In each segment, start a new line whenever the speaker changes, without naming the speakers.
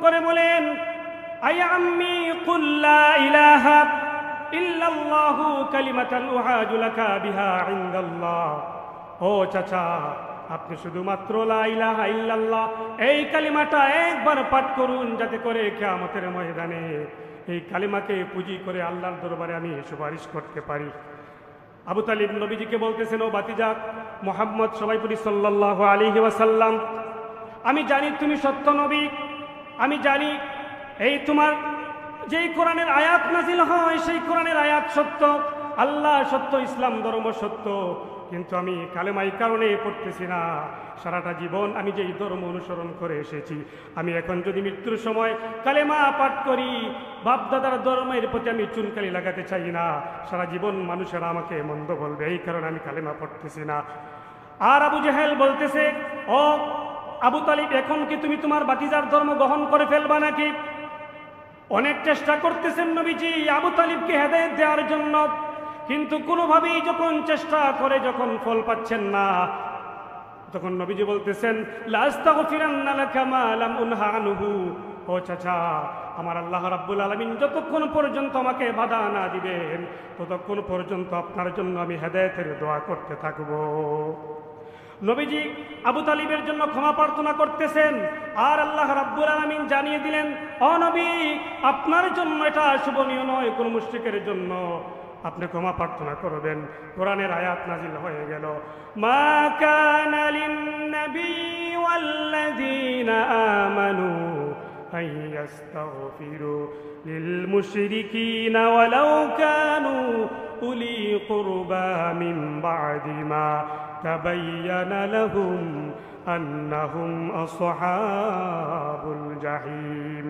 করে বলেন, আয়া আম্মি কুল লা ইলাহা ইল্লাল্লাহু কালিমাতান উহাজু লাকা বিহা ইনদাল্লাহ। ও চাচা, আপনি শুধুমাত্র লা ইলাহা ইল্লাল্লাহ এই কালিমাটা একবার পাঠ করুন, যাতে করে কিয়ামতের ময়দানে এই কালিমাকে পুঁজি করে আল্লাহর দরবারে আমি সুপারিশ করতে পারি। আবু তালিব নবীজিকে বলতেছেন, ও বাতিজা মুহাম্মদ সবাই পড়ি সাল্লাল্লাহু আলাইহি ওয়াসাল্লাম, আমি জানি তুমি সত্য নবী, আমি জানি এই তোমার যেই কোরআনের আয়াত নাজিল হয় সেই কোরআনের আয়াত সত্য, আল্লাহ সত্য, ইসলাম ধর্ম সত্য, কিন্তু আমি কালেমা এই কারণে পড়তেছি না, সারাটা জীবন আমি যেই ধর্ম অনুসরণ করে এসেছি, আমি এখন যদি মৃত্যুর সময় কালেমা পাঠ করি, বাপদাদার ধর্মের প্রতি আমি চুনকালি লাগাতে চাই না, সারা জীবন মানুষেরা আমাকে মন্দ বলবে, এই কারণে আমি কালেমা পড়তেছি না। আর আবু জেহেল বলতেছে, ও আবু তালিব, এখন কি তুমি তোমার বাতিজার ধর্ম গ্রহণ করে ফেলবা নাকি? অনেক চেষ্টা করতেছেন নবীজি আবু তালিবকে হেদায়েত দেওয়ার জন্য, কিন্তু কোনোভাবেই যখন চেষ্টা করে যখন ফল পাচ্ছেন না, তখন নবীজি বলতেছেন, লা আস্তাগফিরান্না লাকা মা লাম উনহা আনহু। ও চাচা, আমার আল্লাহ রাব্বুল আলামিন যতক্ষণ পর্যন্ত আমাকে বাধা না দিবেন ততক্ষণ পর্যন্ত আপনার জন্য আমি হেদায়েতের দোয়া করতে থাকব। নবীজি আবু তালিবের জন্য ক্ষমা প্রার্থনা করতেছেন, আর আল্লাহ রাব্বুল আলামিন জানিয়ে দিলেন, ও নবী, আপনার জন্য এটা শুভনীয় নয়, কোন মুশরিকের জন্য আপনি ক্ষমা প্রার্থনা করবেন। কোরআনের আয়াত নাজিল হয়ে গেল, মা কানা লিন-নবী ওয়াল্লাযীনা আমানু আন ইস্তাগফিরু লিল-মুশরিকিনা ওয়ালাউ কানু উলি কুরবা মিন বা'দি মা তাবায়্যানা লাহুম আন্নাহুম আসহাবুল জাহিম।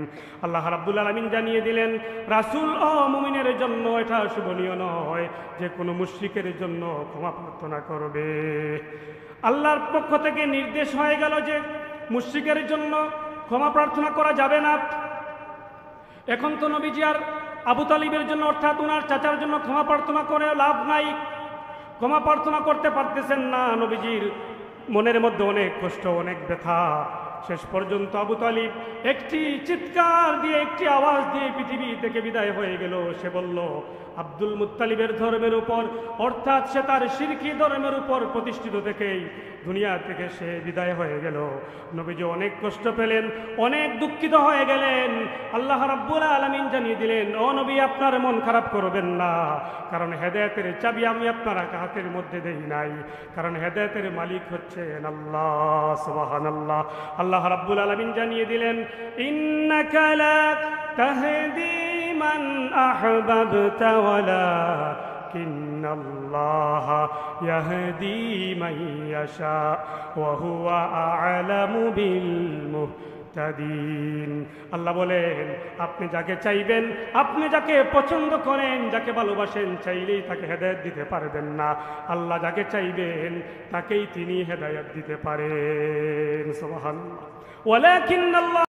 আল্লাহ রাব্বুল আলামিন জানিয়ে দিলেন, রাসূল ও মুমিনের জন্য এটা শুভনীয় নয় যে কোনো মুশরিকের জন্য ক্ষমা প্রার্থনা করবে। আল্লাহর পক্ষ থেকে নির্দেশ হয়ে গেল যে মুশরিকের জন্য ক্ষমা প্রার্থনা করা যাবে না। এখন তো নবীজি আর আবু তালিবের জন্য অর্থাৎ ওনার চাচার জন্য ক্ষমা প্রার্থনা করে লাভ নাই, ক্ষমা প্রার্থনা করতে পারতেছেন না। নবীজির মনের মধ্যে অনেক কষ্ট, অনেক ব্যথা। শেষ পর্যন্ত আবু তালিব একটি চিৎকার দিয়ে, একটি আওয়াজ দিয়ে পৃথিবী থেকে বিদায় হয়ে গেল। সে বলল, আব্দুল মুত্তালিবের ধর্মের উপর, অর্থাৎ সে তার শিরকি ধর্মের উপর প্রতিষ্ঠিত থেকেই দুনিয়া থেকে সে বিদায় হয়ে গেল। নবীজি অনেক কষ্ট পেলেন, অনেক দুঃখিত হয়ে গেলেন। আল্লাহ রাব্বুল আলামিন জানিয়ে দিলেন, ও নবী, আপনার মন খারাপ করবেন না, কারণ হেদায়েতের চাবি আমি আপনার হাতের মধ্যে দেই নাই, কারণ হেদায়েতের মালিক হচ্ছেন আল্লাহ। সুবহানাল্লাহ। আল্লাহ রাব্বুল আলামিন জানিয়ে দিলেন, ইন্নাকা লা তাহদি মান আহবাবতা ওয়ালাকিন্নাল্লাহা ইয়াহদি মান ইয়াশা ওয়া হুয়া আ'লামু বিল মুহতাদিন। আল্লাহ বলেন, আপনি যাকে চাইবেন, আপনি যাকে পছন্দ করেন, যাকে ভালোবাসেন, চাইলেই তাকে হেদায়েত দিতে পারবেন না। আল্লাহ যাকে চাইবেন তাকেই তিনি হেদায়েত দিতে পারেন। সুবহানাল্লাহ। ওয়ালাকিন্নাল্লাহ